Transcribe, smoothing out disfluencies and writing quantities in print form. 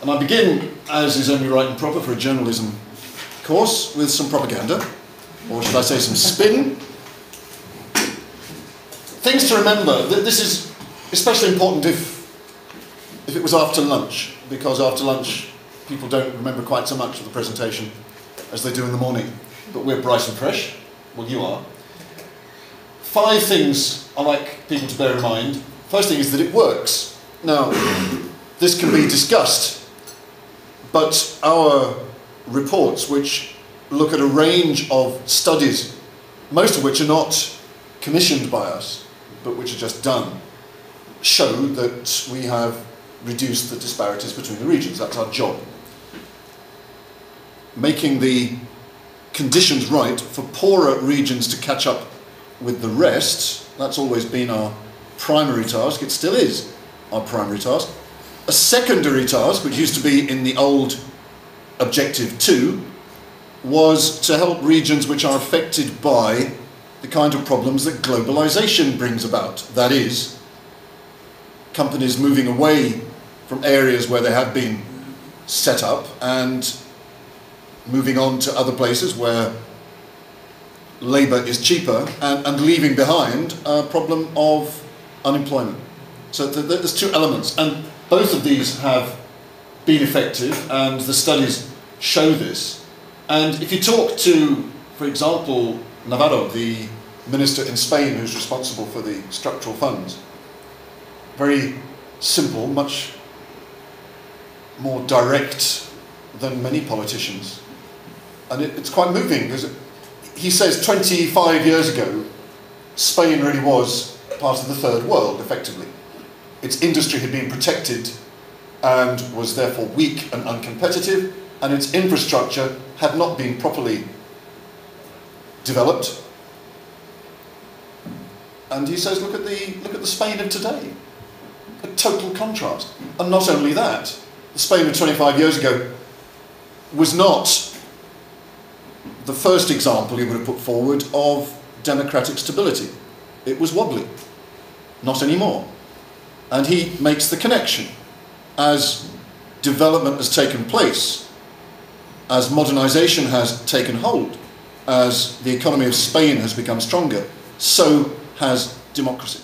And I begin, as is only right and proper for a journalism course, with some propaganda, or should I say some spin. Things to remember. This is especially important if it was after lunch, because after lunch people don't remember quite so much of the presentation as they do in the morning. But we're bright and fresh. Well, you are. 5 things I like people to bear in mind. First thing is that it works. Now, this can be discussed, but our reports, which look at a range of studies, most of which are not commissioned by us, but which are just done, show that we have reduced the disparities between the regions. That's our job. Making the conditions right for poorer regions to catch up with the rest, that's always been our primary task. It still is our primary task. A secondary task, which used to be in the old Objective 2, was to help regions which are affected by the kind of problems that globalization brings about. That is, companies moving away from areas where they have been set up and moving on to other places where labour is cheaper, and leaving behind a problem of unemployment. So there's 2 elements, and both of these have been effective, and the studies show this. And if you talk to, for example, Navarro, the minister in Spain who's responsible for the structural funds, very simple, much more direct than many politicians. And it's quite moving, because he says 25 years ago, Spain really was part of the third world, effectively. Its industry had been protected and was therefore weak and uncompetitive, and its infrastructure had not been properly developed. And he says, look at the Spain of today. A total contrast. And not only that, the Spain of 25 years ago was not the first example he would have put forward of democratic stability. It was wobbly. Not anymore. And he makes the connection. As development has taken place, as modernization has taken hold, as the economy of Spain has become stronger, so has democracy.